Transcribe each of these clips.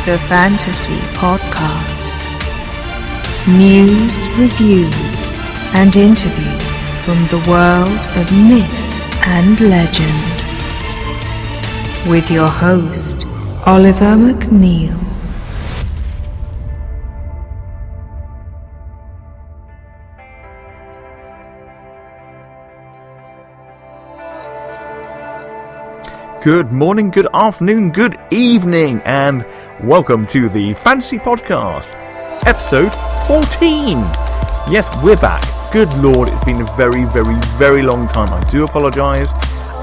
the Fantasy Podcast. News, reviews, and interviews from the world of myth and legend. With your host, Oliver McNeil. Good morning, good afternoon, good evening, and welcome to the Fantasy Podcast, episode 14. Yes, we're back. Good Lord, it's been a very, very, very long time. I do apologise.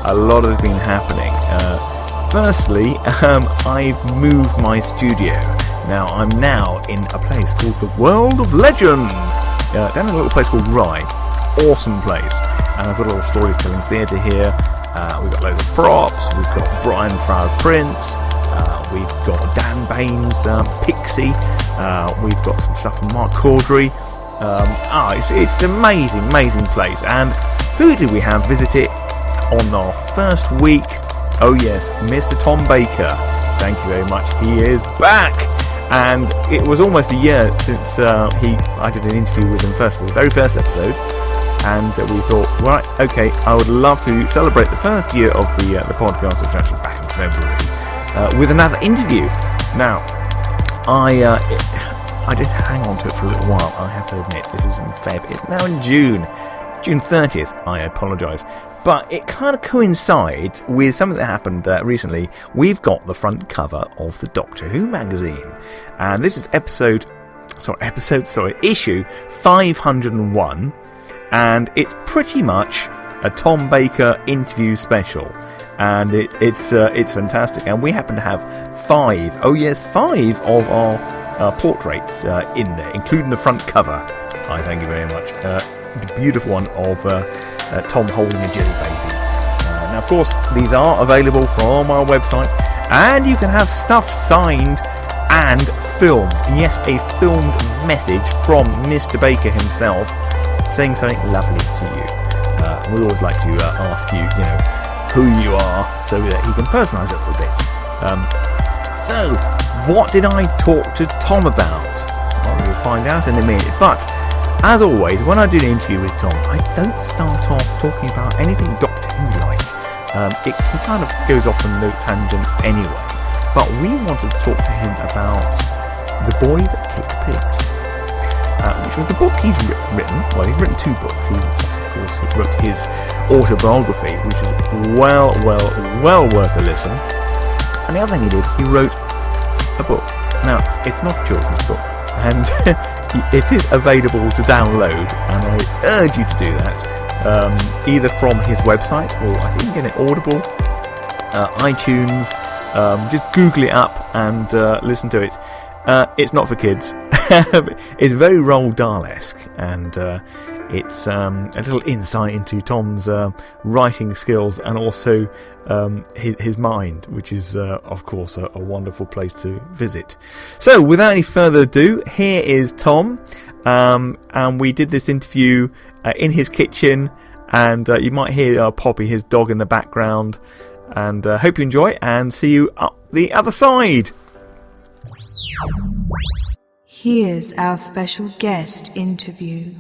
A lot has been happening. Firstly, I've moved my studio. Now, I'm now in a place called the World of Legend, down in a little place called Rye. Awesome place. And I've got a little storytelling theatre here. We've got loads of props. We've got Brian Fryer Prince. We've got Dan Baines, Pixie. We've got some stuff from Mark Caudry. It's an amazing, amazing place. And who did we have visit it on our first week? Oh yes, Mr. Tom Baker. Thank you very much. He is back. And it was almost a year since I did an interview with him first, for the very first episode. And we thought, right, okay, I would love to celebrate the first year of the podcast, which was actually back in February, with another interview. Now, I did hang on to it for a little while, I have to admit. This is in Feb. It's now in June 30th. I apologise. But it kind of coincides with something that happened recently. We've got the front cover of the Doctor Who magazine. And this is issue 501. And it's pretty much a Tom Baker interview special, and it's fantastic. And we happen to have five of our portraits in there, including the front cover. I thank you very much. The beautiful one of Tom holding a jelly baby. Now, of course, these are available from our website, and you can have stuff signed and filmed. Yes, a filmed message from Mr. Baker himself, saying something lovely to you. We always like to ask you, who you are, so that he can personalise it a little bit. So, what did I talk to Tom about? Well, we'll find out in a minute. But, as always, when I do an interview with Tom, I don't start off talking about anything Doctor Who-like. It kind of goes off on those tangents anyway. But we wanted to talk to him about The Boys That Kick Pigs. Which was the book he's written. Well, he's written two books. He, of course, wrote his autobiography, which is well worth a listen. And the other thing he did, he wrote a book. Now, it's not a children's book, and it is available to download, and I urge you to do that, either from his website, or I think you can get it Audible, iTunes. Just Google it up and listen to it. It's not for kids. It's very Roald Dahl-esque, and it's a little insight into Tom's writing skills and also his mind, which is, of course, a wonderful place to visit. So, without any further ado, here is Tom, and we did this interview in his kitchen, and you might hear Poppy, his dog, in the background, and hope you enjoy, and see you up the other side. Here's our special guest interview.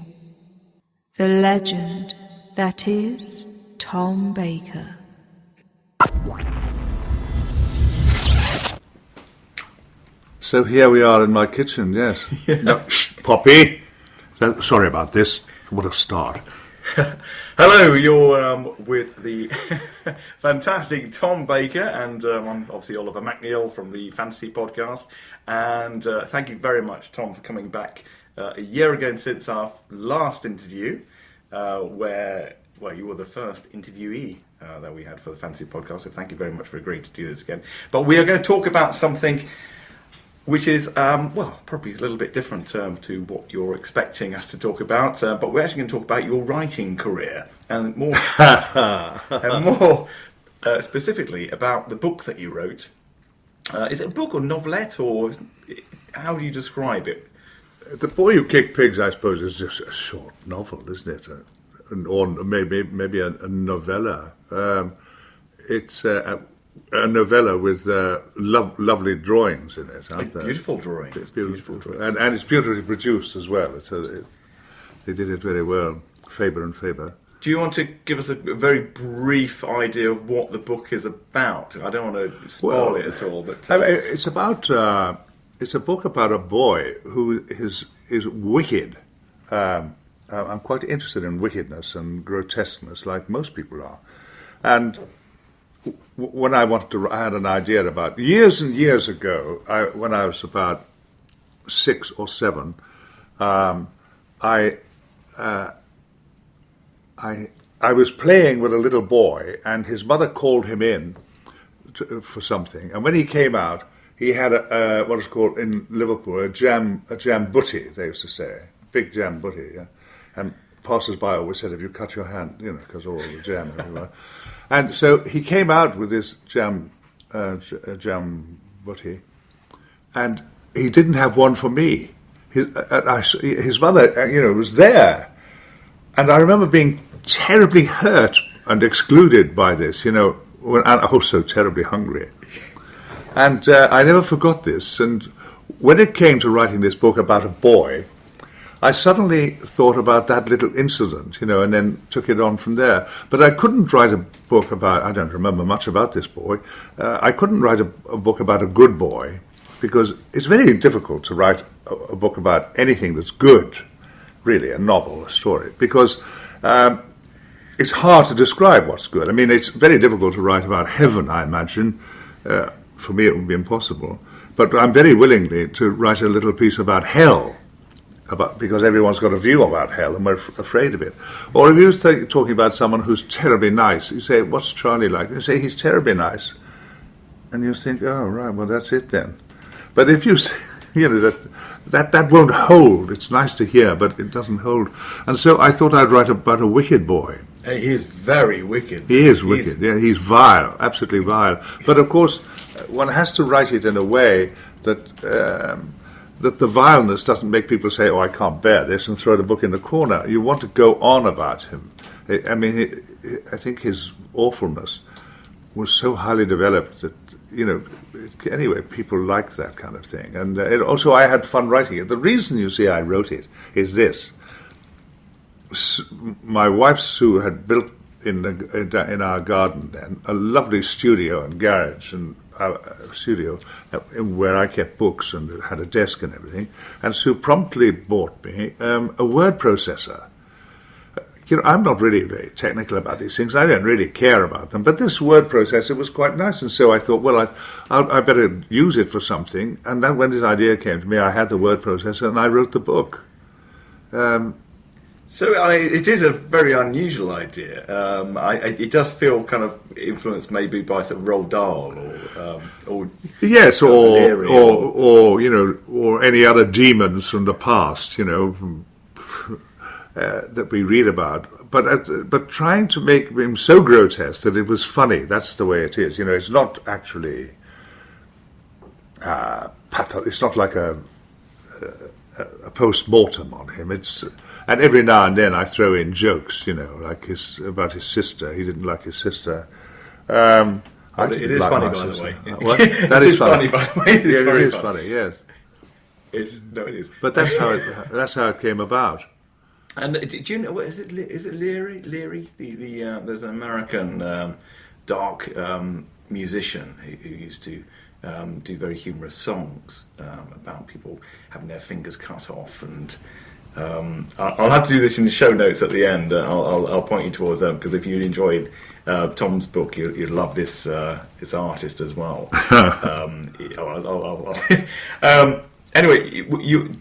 The legend that is Tom Baker. So here we are in my kitchen, yes. Yeah. No, Poppy! Sorry about this. What a start. Hello, you're with the fantastic Tom Baker, and I'm obviously Oliver McNeil from the Fantasy Podcast. And thank you very much, Tom, for coming back a year ago since our last interview, where you were the first interviewee that we had for the Fantasy Podcast. So thank you very much for agreeing to do this again. But we are going to talk about something which is, probably a little bit different to what you're expecting us to talk about. But we're actually going to talk about your writing career, and more, specifically about the book that you wrote. Is it a book or novelette, or how do you describe it? The Boy Who Kicked Pigs, I suppose, is just a short novel, isn't it? Or maybe a novella. It's a novella with lovely drawings in it, aren't there? Beautiful drawings. It's beautiful drawings. And it's beautifully produced as well. They did it very well, Faber and Faber. Do you want to give us a very brief idea of what the book is about? I don't want to spoil it at all, but it's about it's a book about a boy who is wicked. I'm quite interested in wickedness and grotesqueness, like most people are. And when I had an idea about years and years ago, when I was about 6 or 7, I was playing with a little boy, and his mother called him in for something. And when he came out, he had what is called in Liverpool a jam butty. They used to say, big jam butty. Yeah? And passers-by always said, "Have you cut your hand?" Because all the jam everywhere. And so he came out with this jam butty, and he didn't have one for me. His mother, was there, and I remember being terribly hurt and excluded by this, and also terribly hungry. And I never forgot this. And when it came to writing this book about a boy, I suddenly thought about that little incident, and then took it on from there. But I couldn't write a book about, I don't remember much about this boy, I couldn't write a book about a good boy, because it's very difficult to write a book about anything that's good, really, a novel, a story, because it's hard to describe what's good. I mean, it's very difficult to write about heaven, I imagine. For me, it would be impossible. But I'm very willingly to write a little piece about hell, because everyone's got a view about hell and we're afraid of it. Or if you're talking about someone who's terribly nice, you say, "What's Charlie like?" You say, "He's terribly nice." And you think, "Oh, right, well, that's it then." But if you say, that won't hold. It's nice to hear, but it doesn't hold. And so I thought I'd write about a wicked boy. He is very wicked. He is wicked, yeah, he's vile, absolutely vile. But of course, one has to write it in a way that that the vileness doesn't make people say, "Oh, I can't bear this," and throw the book in the corner. You want to go on about him. I mean, I think his awfulness was so highly developed that, anyway, people like that kind of thing. And also I had fun writing it. The reason, you see, I wrote it is this. My wife Sue had built in our garden then a lovely studio and garage and studio where I kept books and it had a desk and everything. And Sue promptly bought me a word processor. I'm not really very technical about these things. I don't really care about them. But this word processor was quite nice. And so I thought, well, I better use it for something. And then when this idea came to me, I had the word processor and I wrote the book. So it is a very unusual idea. It does feel kind of influenced maybe by sort of Roald Dahl or yes, or any other demons from the past, that we read about. But trying to make him so grotesque that it was funny. That's the way it is. It's not actually it's not like a post-mortem on him. And every now and then I throw in jokes, like about his sister. He didn't like his sister. It is funny, by the way. That is funny, by the way. It is funny. Yes. It is. But that's how it came about. And do you know? Is it Leary? Leary, there's an American dark musician who used to do very humorous songs about people having their fingers cut off, and I'll have to do this in the show notes at the end. I'll point you towards them, because if you enjoyed Tom's book, you'd love this artist as well. Anyway,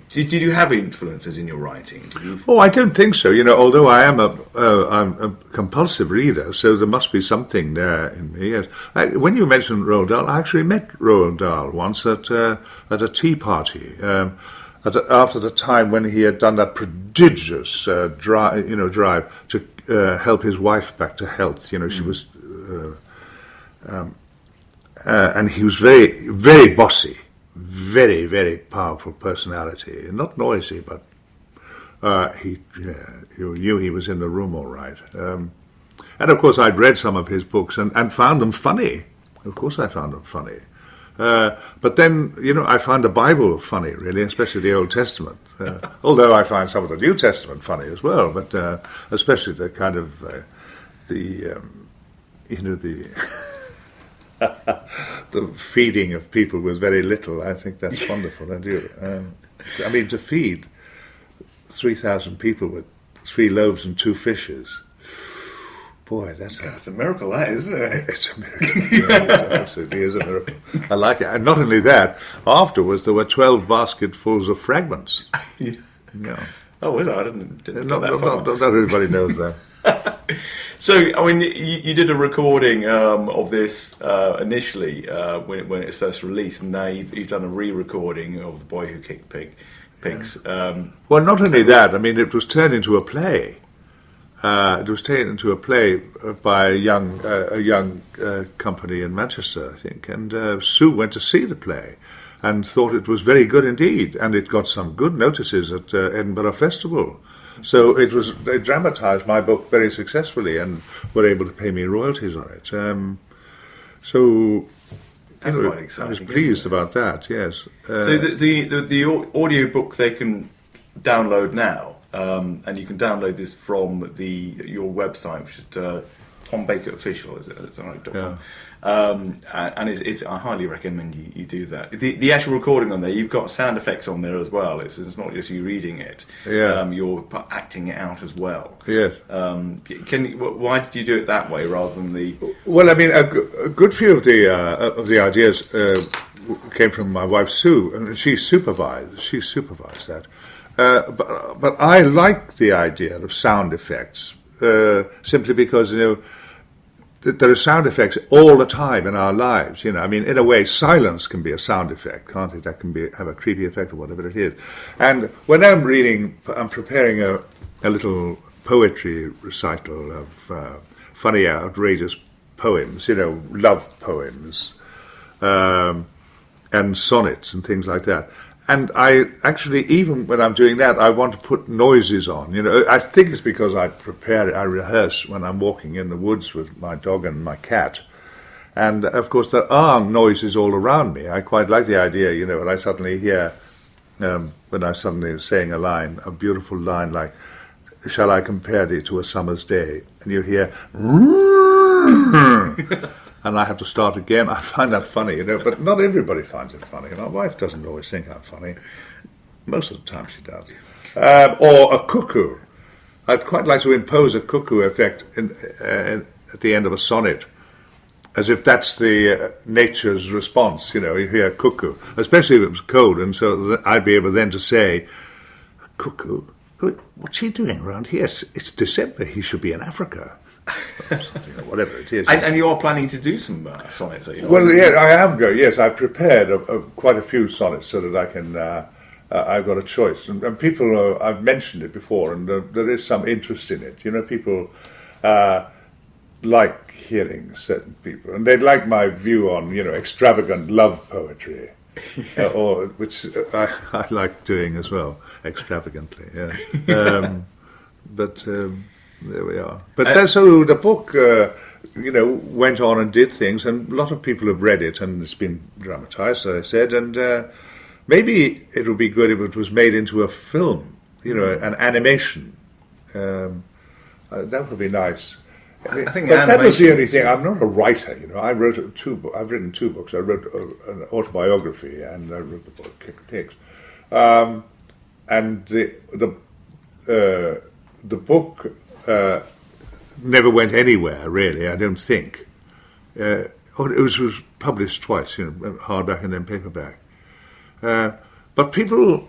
did you have influences in your writing? Oh, I don't think so. Although I'm a compulsive reader, so there must be something there in me. Yes. When you mentioned Roald Dahl, I actually met Roald Dahl once at a tea party. After the time when he had done that prodigious drive to help his wife back to health. She was, and he was very, very bossy. Very, very powerful personality. Not noisy, but you knew he was in the room all right. And of course, I'd read some of his books and found them funny. Of course I found them funny. But then, I find the Bible funny, really, especially the Old Testament. Although I find some of the New Testament funny as well, but especially the kind of the the feeding of people with very little. I think that's wonderful. I do. To feed 3,000 people with 3 loaves and 2 fishes. Boy, that's a miracle, that, isn't it? It's a miracle. It absolutely is a miracle. I like it. And not only that, afterwards there were 12 basketfuls of fragments. Yeah. Oh, was it? I didn't not everybody knows that. So, you did a recording of this initially when it was first released, and now you've done a re-recording of The Boy Who Kicked Pigs. Well, not only that, it was turned into a play. It was taken into a play by a young company in Manchester, I think, and Sue went to see the play and thought it was very good indeed, and it got some good notices at Edinburgh Festival. So they dramatised my book very successfully and were able to pay me royalties on it. That's quite exciting. I was pleased about that. Yes. So the audio book they can download now. And you can download this from your website, which is Tom Baker Official, is it? That's right. Yeah. And it's I highly recommend you do that. The actual recording on there, you've got sound effects on there as well. It's not just you reading it. Yeah. You're acting it out as well. Yes. Why did you do it that way rather than the? Well, a good few of the ideas came from my wife Sue, and she supervised that. But I like the idea of sound effects simply because there are sound effects all the time in our lives. In a way, silence can be a sound effect, can't it? That can have a creepy effect or whatever it is. And when I'm preparing a little poetry recital of funny, outrageous poems. Love poems and sonnets and things like that. And I actually, even when I'm doing that, I want to put noises on. I think it's because I rehearse when I'm walking in the woods with my dog and my cat. And, of course, there are noises all around me. I quite like the idea, when I suddenly hear, when I'm suddenly saying a beautiful line like, "Shall I compare thee to a summer's day?" And you hear, and I have to start again. I find that funny, but not everybody finds it funny. My wife doesn't always think I'm funny. Most of the time she does. Or a cuckoo. I'd quite like to impose a cuckoo effect at the end of a sonnet, as if that's the nature's response. You hear a cuckoo, especially if it was cold, and so I'd be able then to say, "Cuckoo, what's he doing around here? It's December. He should be in Africa." Something or whatever it is. And you are planning to do some sonnets? Well, yeah, I am going. Yes, I've prepared quite a few sonnets so that I can. I've got a choice, and people. I've mentioned it before, and there is some interest in it. People like hearing certain people, and they'd like my view on extravagant love poetry, or which I like doing as well, extravagantly. Yeah, but. There we are. But so the book, went on and did things, and a lot of people have read it, and it's been dramatised, as I said, and maybe it would be good if it was made into a film, an animation. That would be nice. I think but that was the only thing. I'm not a writer, I've written 2 books. I wrote an autobiography, and I wrote the book Kick Pigs, and the book. Never went anywhere, really, I don't think. It was published twice, hardback and then paperback. But people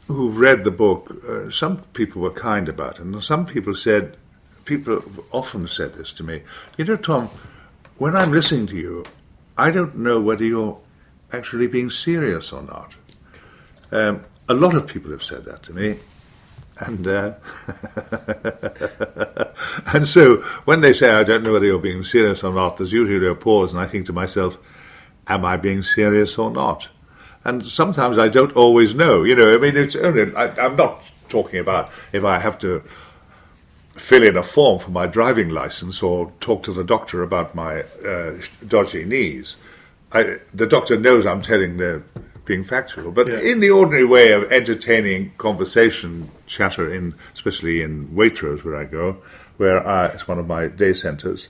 who've read the book, some people were kind about it, and some people often said this to me, Tom, when I'm listening to you, I don't know whether you're actually being serious or not. A lot of people have said that to me. And and so when they say, "I don't know whether you're being serious or not," there's usually a pause, and I think to myself, "Am I being serious or not?" And sometimes I don't always know. It's only I'm not talking about if I have to fill in a form for my driving license or talk to the doctor about my dodgy knees. The doctor knows I'm being factual, but in the ordinary way of entertaining conversation, chatter, especially in Waitrose where I go, it's one of my day centres,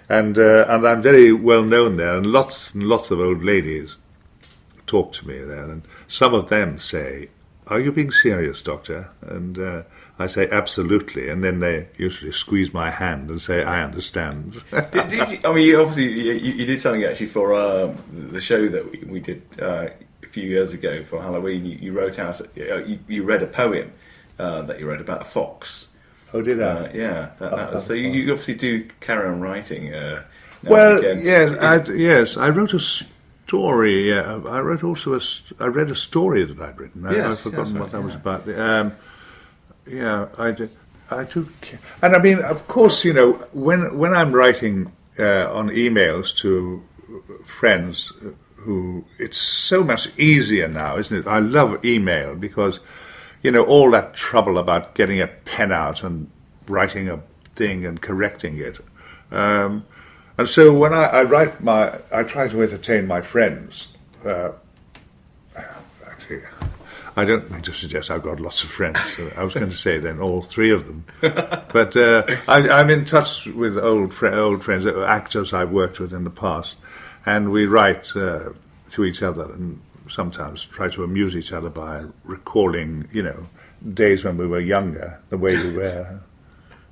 and I'm very well known there, and lots of old ladies talk to me there, and some of them say, "Are you being serious, doctor?" And I say, "Absolutely," and then they usually squeeze my hand and say, "I understand." did you, I mean, you did something actually for the show that we did a few years ago for Halloween. You wrote out, you read a poem that you wrote about a fox. Oh, did I? Yeah. So you obviously do carry on writing. Well, yes, I wrote a story. I wrote also I read a story that I'd written. I've forgotten what that was about. I do. And I mean, of course, when I'm writing on emails to friends it's so much easier now, isn't it? I love email because, all that trouble about getting a pen out and writing a thing and correcting it. And so when I try to entertain my friends. Actually, I don't mean to suggest I've got lots of friends. I was going to say then all three of them. But I'm in touch with old friends, actors I've worked with in the past, and we write to each other and sometimes try to amuse each other by recalling, days when we were younger, the way we were.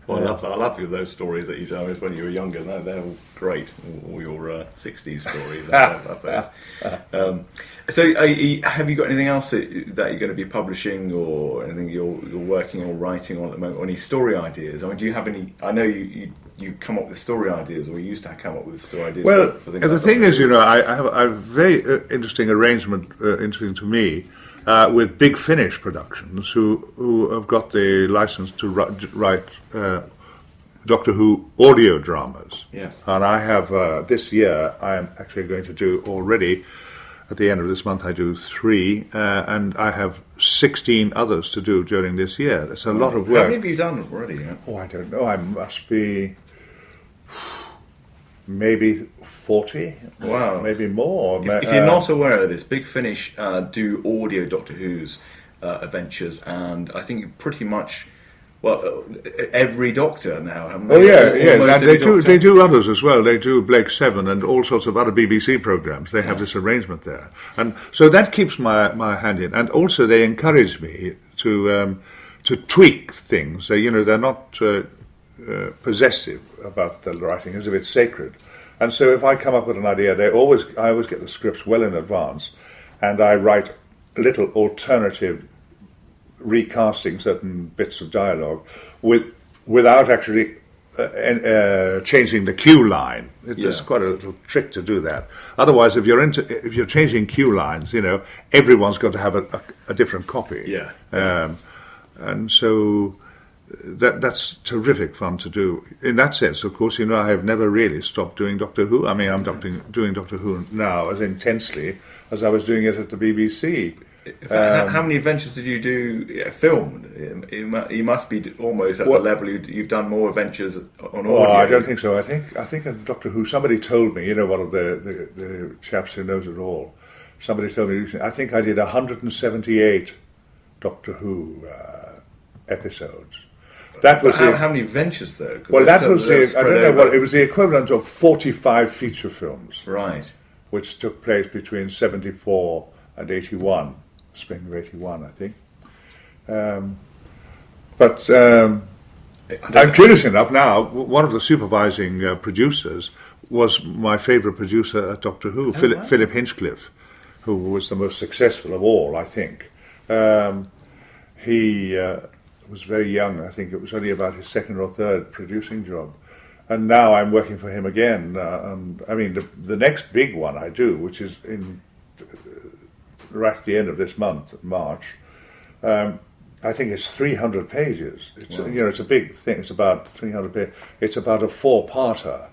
Well, I love those stories that you tell us when you were younger. They're all great. All your 60s stories. I love those. So, have you got anything else that you're going to be publishing, or anything you're working or writing on at the moment, or any story ideas? I mean, do you have any? I know you come up with story ideas, or you used to come up with story ideas. Well, for things the like thing is, I have a very interesting arrangement, interesting to me, with Big Finish Productions, who have got the license to write Doctor Who audio dramas. Yes. And I have, this year, I am actually going to do already, at the end of this month, I do 3, and I have 16 others to do during this year. It's a lot of work. How many have you done already? Yeah? Oh, I don't know. I must be maybe 40. Wow. Maybe more. If you're not aware of this, Big Finish do audio Doctor Who's adventures, and I think pretty much, every Doctor now, haven't they? Oh yeah. Almost And they do others as well. They do Blake 7 and all sorts of other BBC programs. They have this arrangement there, and so that keeps my hand in. And also they encourage me to tweak things. So, they're not possessive about the writing as if it's sacred. And so if I come up with an idea, I always get the scripts well in advance, and I write little alternative recasting certain bits of dialogue without actually changing the cue line. There's quite a little trick to do that. Otherwise, if you're changing cue lines, everyone's got to have a different copy. Yeah. And so that's terrific fun to do. In that sense, of course, I have never really stopped doing Doctor Who. I mean, I'm doing Doctor Who now as intensely as I was doing it at the BBC. How many adventures did you do filmed? You must be almost at the level you've done more adventures on audio. Oh, I don't think so. I think at Doctor Who, somebody told me, one of the chaps who knows it all, somebody told me recently, I think I did 178 Doctor Who episodes. That was how many adventures though? Well, that was I don't know what it was. The equivalent of 45 feature films, right? Which took place between 74 and 81, spring of 81, I think. But I'm curious enough now. One of the supervising producers was my favourite producer at Doctor Who, Philip Hinchcliffe, who was the most successful of all, I think. He was very young. I think it was only about his second or third producing job. And now I'm working for him again. I mean, the next big one I do, which is right at the end of this month, March, I think it's 300 pages. It's it's a big thing. It's about 300 pages. It's about a 4-parter.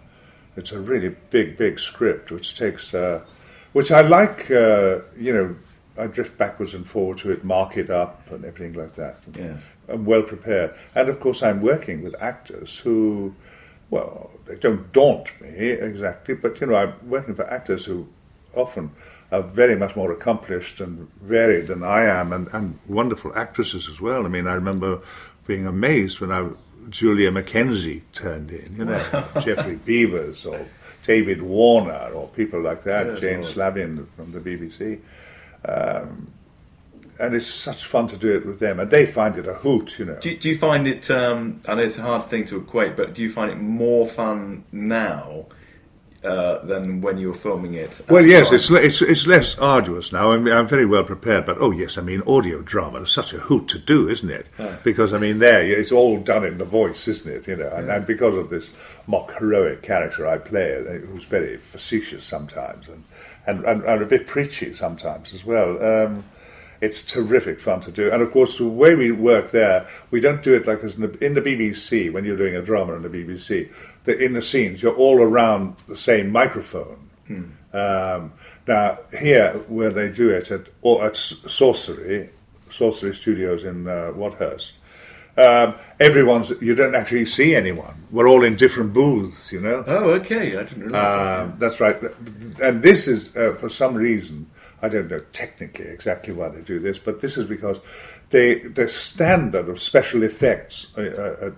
It's a really big script, which takes, which I like. I drift backwards and forward to it, mark it up, and everything like that. Yes. I'm well prepared, and of course I'm working with actors who, well, they don't daunt me exactly, but I'm working for actors who often are very much more accomplished and varied than I am, and wonderful actresses as well. I mean, I remember being amazed when Julia Mackenzie turned in, Jeffrey Beavers or David Warner or people like that, Yes, Jane Slavin from the BBC. And it's such fun to do it with them, and they find it a hoot, Do you find it, I know it's a hard thing to equate, but do you find it more fun now than when you were filming it? Well, yes, it's less arduous now. I mean, I'm very well prepared, but audio drama is such a hoot to do, isn't it? Yeah. Because it's all done in the voice, isn't it? And because of this mock heroic character I play, who's very facetious sometimes and a bit preachy sometimes as well. It's terrific fun to do, and of course the way we work there, we don't do it like as in the BBC when you're doing a drama in the BBC. In the scenes, you're all around the same microphone. Now here, where they do it at Sorcery Studios in Wadhurst, you don't actually see anyone. We're all in different booths, Oh, okay, I didn't realise that. That's right, and this is for some reason. I don't know technically exactly why they do this, but this is because the standard of special effects at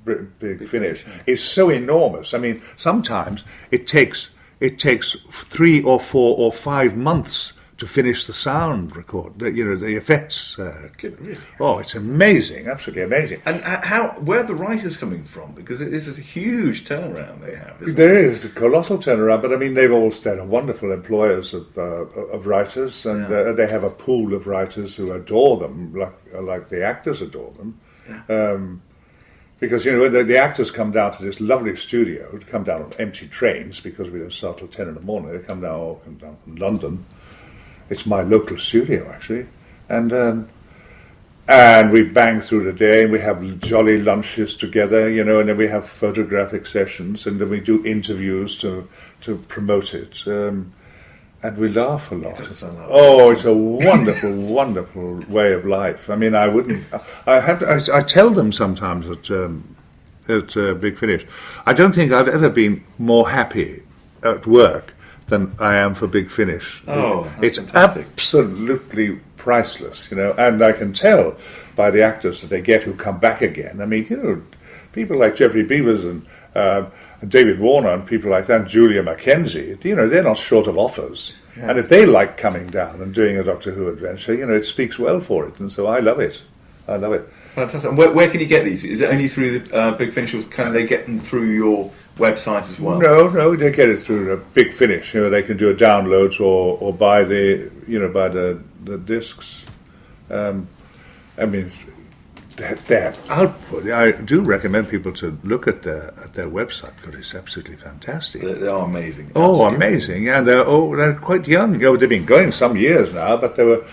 Big Finish is so enormous. I mean, sometimes it takes 3 or 4 or 5 months to finish the sound record. The effects. Good, really? Oh, it's amazing, absolutely amazing. And where are the writers coming from? Because this is a huge turnaround they have. There is a colossal turnaround, but I mean they've all stayed wonderful employers of writers, and they have a pool of writers who adore them, like the actors adore them. Yeah. Because the actors come down to this lovely studio, come down on empty trains because we don't start till 10 in the morning. They come down from London. It's my local studio, actually, and we bang through the day, and we have jolly lunches together, and then we have photographic sessions, and then we do interviews to promote it, and we laugh a lot. It doesn't sound like it's a wonderful, wonderful way of life. I mean, I tell them sometimes at Big Finish, I don't think I've ever been more happy at work than I am for Big Finish. Oh, it's fantastic. Absolutely priceless, and I can tell by the actors that they get who come back again. I mean, people like Jeffrey Beavers and David Warner and people like that, Julia Mackenzie, they're not short of offers. Yeah. And if they like coming down and doing a Doctor Who adventure, it speaks well for it, and so I love it. Fantastic. And where can you get these? Is it only through the Big Finish, or can they get them through your website as well? No, they get it through the Big Finish. They can do downloads or buy the discs. I mean, their output. I do recommend people to look at their website because it's absolutely fantastic. They are amazing. Oh, amazing! And they're quite young. They've been going some years now, but they were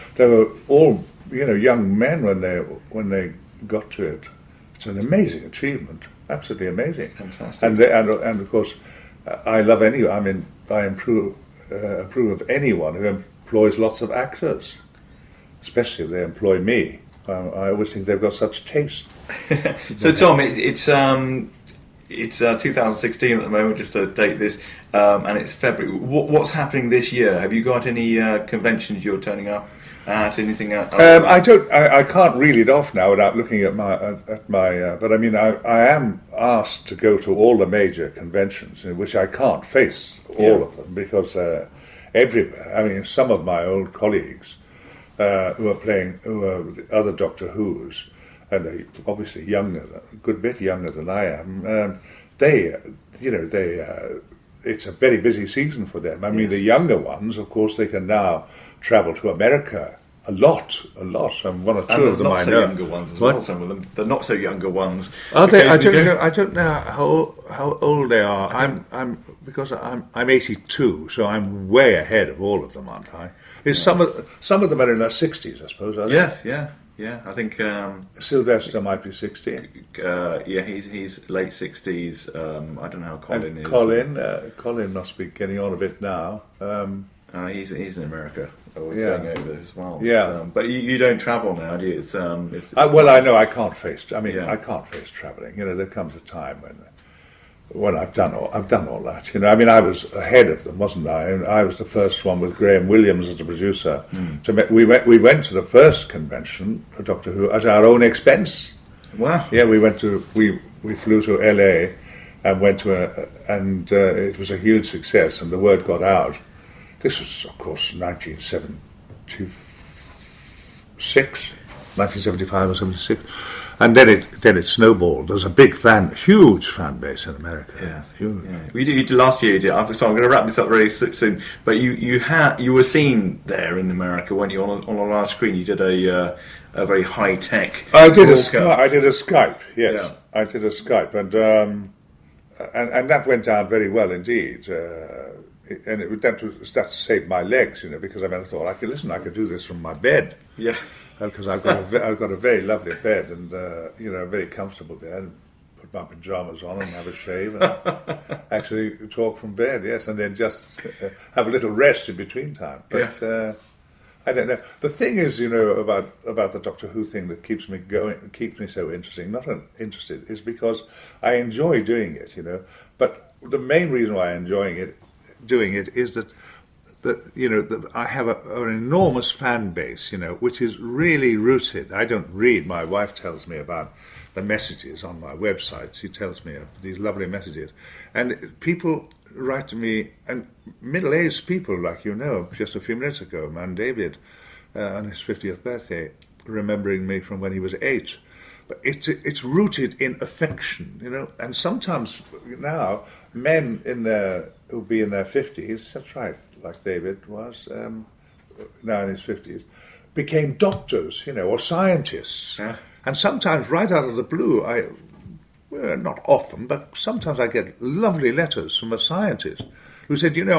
all young men when they got to it. It's an amazing achievement. Absolutely amazing. Fantastic. And of course, I love anyone. I mean, I approve of anyone who employs lots of actors, especially if they employ me. I always think they've got such taste. So, Tom, it's 2016 at the moment, just to date this, and it's February. What's happening this year? Have you got any conventions you're turning up at? Anything? I don't. I can't reel it off now without looking at my. But I mean, I am asked to go to all the major conventions, in which I can't face all of them because everywhere. I mean, some of my old colleagues who are the other Doctor Who's, and they obviously younger, a good bit younger than I am. It's a very busy season for them. I mean, the younger ones, of course, they can now travel to America a lot, and one or two of them I know. Younger ones as well. Some of them, the not so younger ones. Are they? I don't know how old they are. I'm 82, so I'm way ahead of all of them, aren't I? Some of them are in their 60s, I suppose. Are they? Yes, yeah. I think Sylvester might be 60. He's late 60s. I don't know how Colin is. Colin must be getting on a bit now. He's in America. Always Yeah. going over as well. Yeah. But you don't travel now, do you? It's Well, I know I can't face. I mean, Yeah. I can't face traveling. There comes a time when I've done all that. I mean, I was ahead of them, wasn't I? And I was the first one with Graham Williams as the producer. We went to the first convention, Doctor Who, at our own expense. Wow. Yeah, we flew to LA and went to it was a huge success, and the word got out. This was, of course, 1975 or 76. And then it snowballed. There's a huge fan base in America. Yeah, Huge. yeah. You did last year. You did. I'm going to wrap this up very soon. But you were seen there in America, weren't you, on a large screen? You did a very high tech. I did a Skype. Yes, Yeah. I did a Skype, and that went down very well indeed. That saved my legs, because I thought I could do this from my bed. Yeah. Because I've got a very lovely bed and a very comfortable bed. Put my pajamas on and have a shave and actually talk from bed. Yes, and then just have a little rest in between time. But I don't know. The thing is, about the Doctor Who thing that keeps me going, keeps me so interested, is because I enjoy doing it. But the main reason why I'm doing it is that I have an enormous fan base, which is really rooted. I don't read. My wife tells me about the messages on my website. She tells me of these lovely messages. And people write to me, and middle-aged people, like just a few minutes ago, man David, on his 50th birthday, remembering me from when he was 8. But it's rooted in affection, And sometimes now, men who'll be in their 50s, that's right, like David was, now in his 50s, became doctors, or scientists. Yeah. And sometimes, right out of the blue, not often, but sometimes I get lovely letters from a scientist who said, you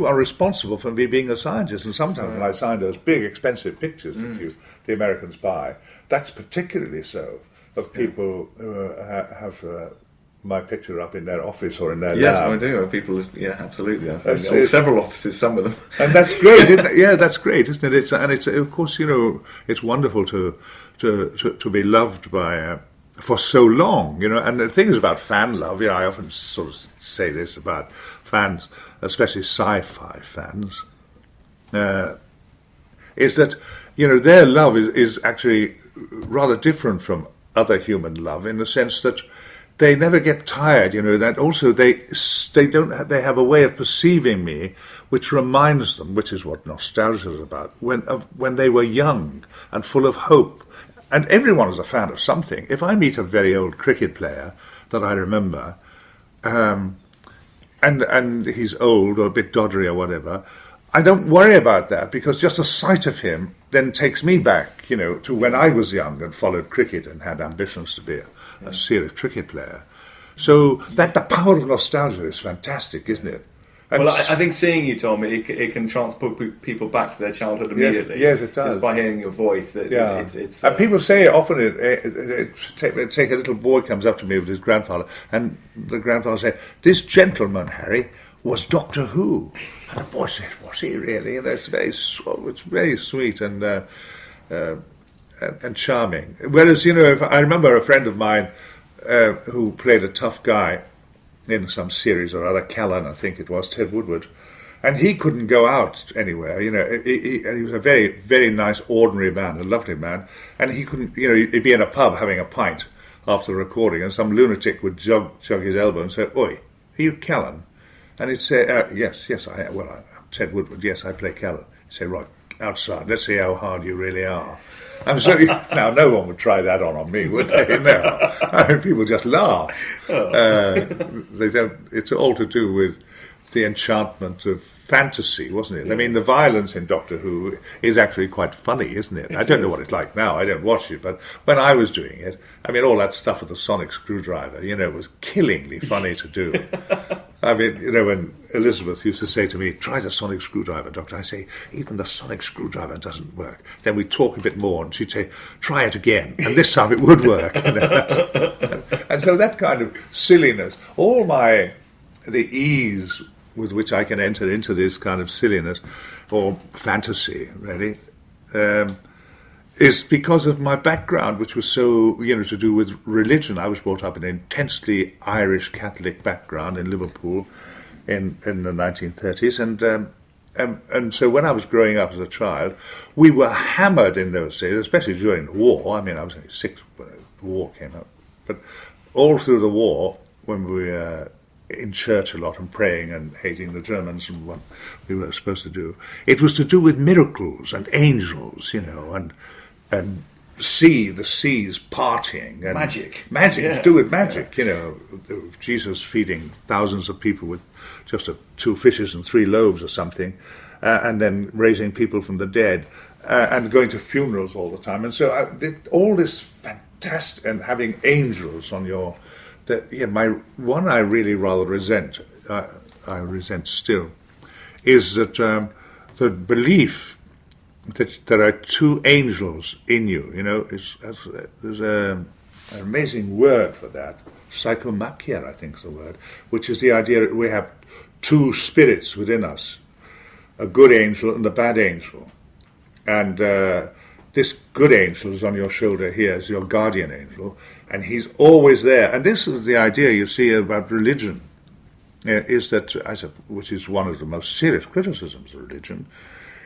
are responsible for me being a scientist. And sometimes when I sign those big, expensive pictures that the Americans buy, that's particularly so of people who have my picture up in their office or in their lab. Yes, I do. People, absolutely. Several offices, some of them. And that's great, isn't it? Yeah, that's great, isn't it? It's of course, it's wonderful to be loved by for so long, And the thing is about fan love, I often sort of say this about fans, especially sci-fi fans, is that their love is actually rather different from other human love in the sense that they never get tired, that also they have a way of perceiving me which reminds them, which is what nostalgia is about, when they were young and full of hope. And everyone is a fan of something. If I meet a very old cricket player that I remember, and he's old or a bit doddery or whatever, I don't worry about that because just the sight of him then takes me back, to when I was young and followed cricket and had ambitions to be a serious cricket player. So the power of nostalgia is fantastic, isn't it? And well, I think seeing you, Tom, it can transport people back to their childhood immediately. Yes, it does. Just by hearing your voice. It's and people say often, take a little boy comes up to me with his grandfather, and the grandfather said, "This gentleman, Harry, was Doctor Who." And the boy said, "Was he really?" It's very sweet and charming. Whereas, if I remember a friend of mine who played a tough guy in some series or other, Callan, I think it was, Ted Woodward, and he couldn't go out anywhere. He was a very, very nice, ordinary man, a lovely man, and he couldn't. He'd be in a pub having a pint after the recording, and some lunatic would jog his elbow and say, "Oi, are you Callan?" And he'd say, yes, I am. Well, Ted Woodward, yes, I play Callan. He'd say, "Right, outside, let's see how hard you really are." I'm sorry, now no one would try that on me, would they? No. People just laugh. They don't. It's all to do with the enchantment of fantasy, wasn't it? Yeah. I mean, the violence in Doctor Who is actually quite funny, isn't it? I don't know what it's like now. I don't watch it, but when I was doing it, I mean, all that stuff with the sonic screwdriver, was killingly funny to do. I mean, when Elizabeth used to say to me, "Try the sonic screwdriver, Doctor," I say, "Even the sonic screwdriver doesn't work." Then we'd talk a bit more, and she'd say, "Try it again," and this time it would work. And so that kind of silliness, the ease with which I can enter into this kind of silliness or fantasy, really, is because of my background, which was so, to do with religion. I was brought up in an intensely Irish Catholic background in Liverpool in the 1930s, and so when I was growing up as a child, we were hammered in those days, especially during the war. I mean, I was only 6 when the war came up, but all through the war, when we were in church a lot and praying and hating the Germans and what we were supposed to do, it was to do with miracles and angels, and the seas parting and magic, to do with magic. Jesus feeding thousands of people with just 2 fishes and 3 loaves or something, and then raising people from the dead, and going to funerals all the time. And so I did all this fantastic, and having angels on your. My one I really rather resent. I resent still, is that the belief that there are 2 angels in you. There's an amazing word for that. Psychomachia, I think, is the word, which is the idea that we have 2 spirits within us, a good angel and a bad angel, and this good angel is on your shoulder here, is your guardian angel, and he's always there. And this is the idea you see about religion, is that, which is one of the most serious criticisms of religion,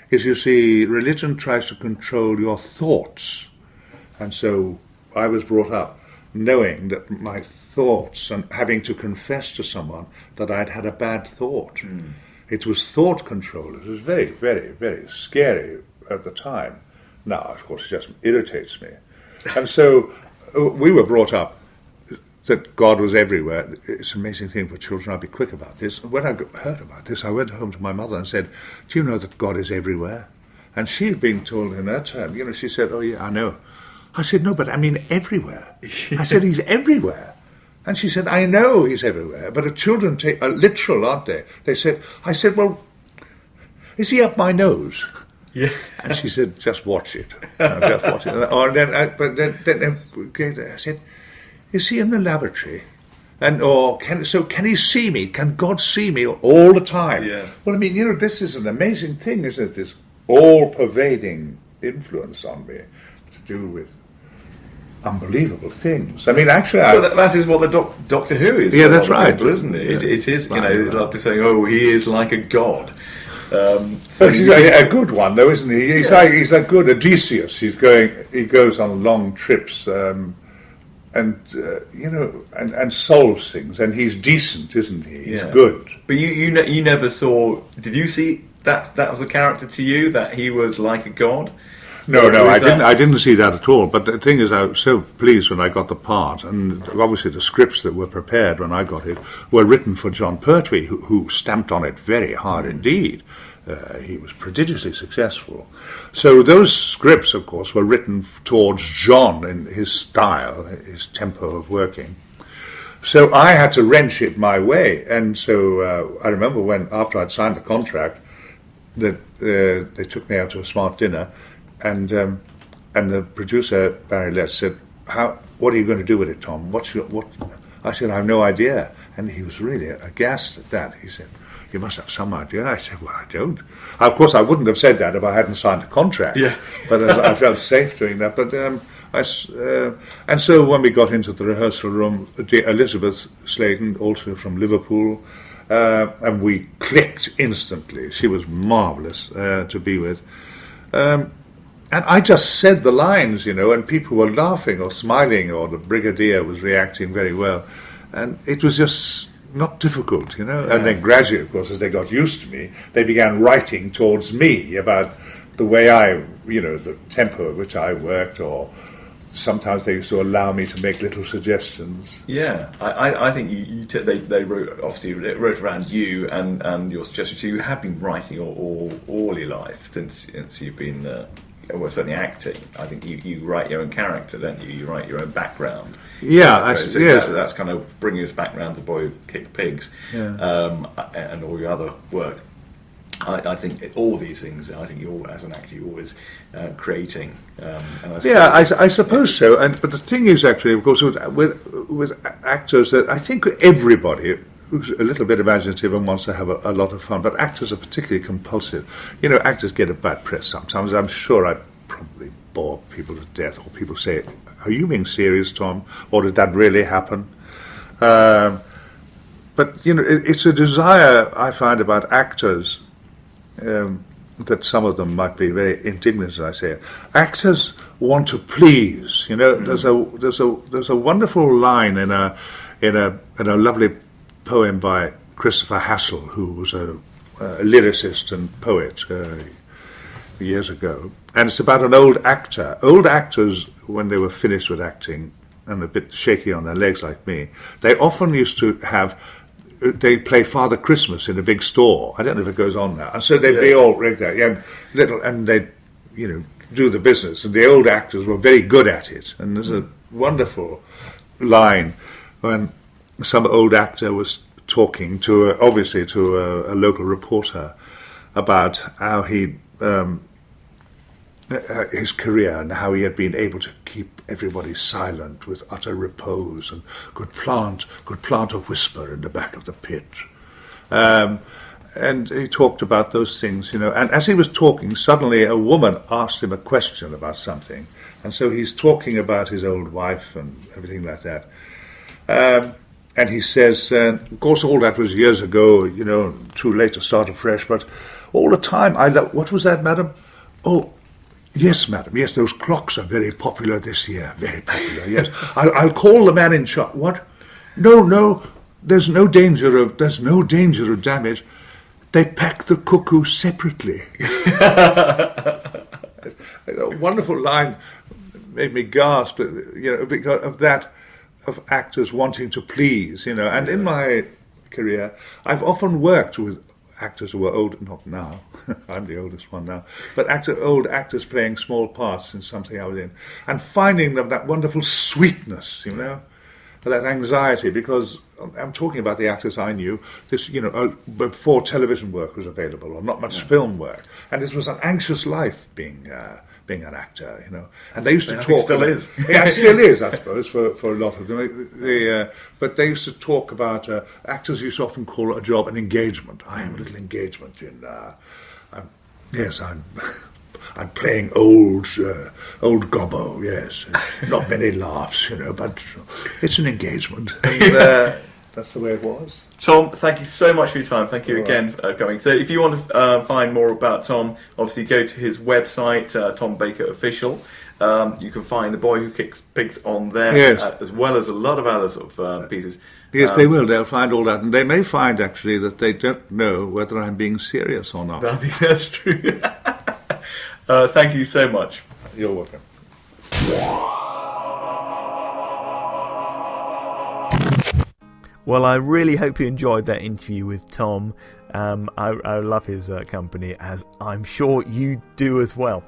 is you see religion tries to control your thoughts. And so I was brought up knowing that my thoughts, and having to confess to someone that I'd had a bad thought. It was thought control. It was very, very, very scary at the time. Now, of course, it just irritates me. And so we were brought up that God was everywhere. It's an amazing thing for children. I'll be quick about this. When I heard about this, I went home to my mother and said, "Do you know that God is everywhere?" And she had been told in her turn, she said, "Oh, yeah, I know." I said, "No, but I mean everywhere." I said, "He's everywhere." And she said, "I know he's everywhere, but the children are literal, aren't they?" I said, "Well, is he up my nose?" Yeah. And she said, "Just watch it. Just watch it." But then I said, "Is he in the laboratory? Can he see me? Can God see me all the time?" Yeah. Well, I mean, this is an amazing thing, isn't it? This all-pervading influence on me to do with unbelievable things. I mean, actually, that is what the Doctor Who is. Yeah, that's right, people, isn't it? Yeah. It is. Like saying, "Oh, he is like a god." He's a good one, though, isn't he? He's like good Odysseus. He goes on long trips, and solves things, and he's decent, isn't he? He's good. But you never saw. Did you see that was a character to you, that he was like a god? No, I didn't see that at all. But the thing is, I was so pleased when I got the part, and obviously the scripts that were prepared when I got it were written for John Pertwee, who stamped on it very hard indeed. He was prodigiously successful. So those scripts, of course, were written towards John in his style, his tempo of working. So I had to wrench it my way, and so I remember when, after I'd signed the contract, that they took me out to a smart dinner. And the producer, Barry Letts, said, "What are you going to do with it, Tom? What?" I said, "I have no idea." And he was really aghast at that. He said, "You must have some idea." I said, "Well, I don't." Of course, I wouldn't have said that if I hadn't signed a contract. Yeah. But I felt safe doing that. But and so when we got into the rehearsal room, Elizabeth Sladen, also from Liverpool, and we clicked instantly. She was marvellous to be with. And I just said the lines, and people were laughing or smiling, or the Brigadier was reacting very well. And it was just not difficult, Yeah. And then gradually, of course, as they got used to me, they began writing towards me about the way the tempo at which I worked, or sometimes they used to allow me to make little suggestions. Yeah, I think they wrote, obviously, it wrote around you and your suggestions. So you have been writing all your life since you've been... well, certainly acting. I think you write your own character, don't you? You write your own background. Yeah, yes. That's kind of bringing us back around The Boy Who Kicked Pigs, and all your other work. I think all these things. I think you, as an actor, you're always creating. I suppose so. But the thing is, actually, of course, with actors, that I think everybody who's a little bit imaginative and wants to have a lot of fun. But actors are particularly compulsive. You know, actors get a bad press sometimes. I'm sure I probably bore people to death, or people say, "Are you being serious, Tom? Or did that really happen?" But, you know, it's a desire, I find, about actors, that some of them might be very indignant, as I say. Actors want to please. You know, there's a wonderful line in a lovely poem by Christopher Hassel, who was a lyricist and poet years ago, and it's about an old actor. Old actors, when they were finished with acting and a bit shaky on their legs like me, they often used to have. They play Father Christmas in a big store. I don't know if it goes on now. And so they'd be all rigged out, and they'd, you know, do the business. And the old actors were very good at it. And there's a wonderful line when some old actor was talking to, obviously, to a local reporter about how he his career and how he had been able to keep everybody silent with utter repose and could plant a whisper in the back of the pit. And he talked about those things, you know. And as he was talking, suddenly a woman asked him a question about something. And so he's talking about his old wife and everything like that. And he says, of course, all that was years ago, you know, too late to start afresh, but all the time what was that, madam? Oh, yes, madam. Yes, those clocks are very popular this year. Very popular, yes. I'll call the man in charge. What? No, there's no danger of damage. They pack the cuckoo separately. A wonderful line, made me gasp, you know, because of that, of actors wanting to please, you know. And in my career, I've often worked with actors who were old, not now, I'm the oldest one now, but old actors playing small parts in something I was in, and finding them that wonderful sweetness, you know, that anxiety, because I'm talking about the actors I knew, this, you know, before television work was available, or not much film work, and it was an anxious life being an actor, you know, and they used to talk. Still is. Yeah, it still is, I suppose, for a lot of them. But they used to talk about actors used to often call a job an engagement. I have a little engagement in. I'm playing old gobbo. Yes, not many laughs, you know, but it's an engagement. And, that's the way it was. Tom, thank you so much for your time. Thank you again for coming. So if you want to find more about Tom, obviously go to his website, Tom Baker Official. You can find The Boy Who Kicks Pigs on there, yes. As well as a lot of other sort of pieces. Yes, they will. They'll find all that. And they may find, actually, that they don't know whether I'm being serious or not. I think that's true. Thank you so much. You're welcome. Well, I really hope you enjoyed that interview with Tom. I love his company, as I'm sure you do as well.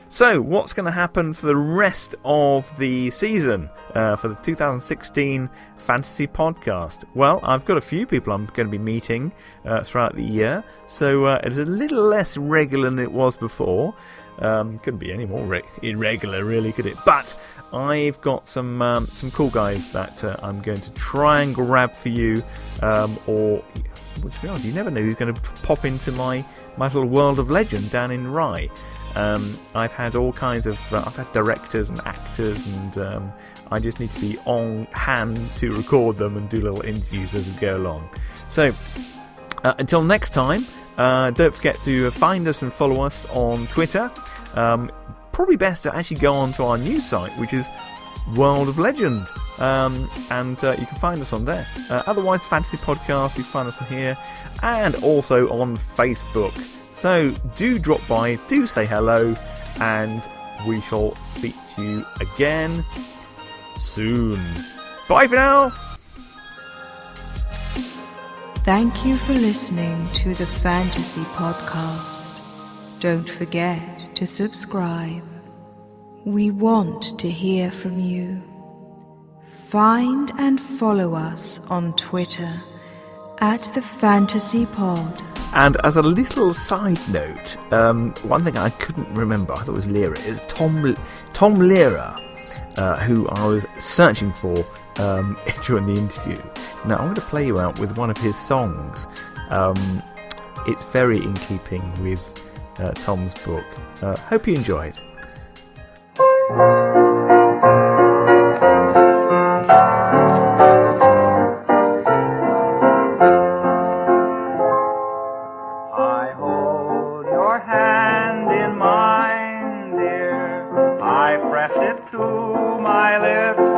So, what's going to happen for the rest of the season for the 2016 Fantasy Podcast? Well, I've got a few people I'm going to be meeting throughout the year, so it's a little less regular than it was before. Couldn't be any more irregular, really, could it? But I've got some cool guys that I'm going to try and grab for you, or well, to be honest, you never know who's going to pop into my little world of legend down in Rye. I've had all kinds of I've had directors and actors, and I just need to be on hand to record them and do little interviews as we go along. So until next time, don't forget to find us and follow us on Twitter. Probably best to actually go on to our new site, which is World of Legend, and you can find us on there. Otherwise, Fantasy Podcast, you can find us on here, and also on Facebook. So do drop by, do say hello, and we shall speak to you again soon. Bye for now. Thank you for listening to the Fantasy Podcast. Don't forget to subscribe. We want to hear from you. Find and follow us on Twitter at the Fantasy Pod. And as a little side note, one thing I couldn't remember, I thought it was Lira, is Tom Lira. who I was searching for during the interview. Now I'm going to play you out with one of his songs. It's very in keeping with Tom's book. Hope you enjoy it. I hold your hand in mine, dear. I press it to my lips.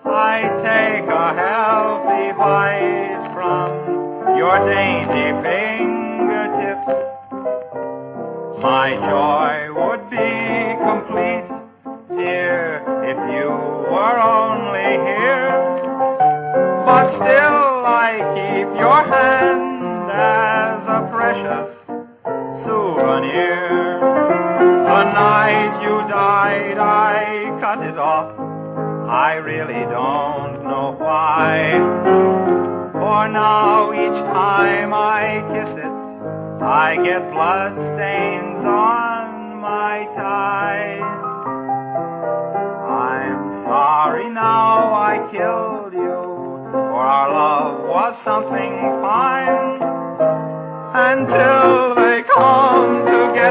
I take a healthy bite from your dainty fingertips. My joy would be complete, dear, if you were only here. But still I keep your hand as a precious souvenir. The night you died I cut it off. I really don't know why. For now each time I kiss it, I get blood stains on my tie. I'm sorry now I killed you, for our love was something fine. Until they come together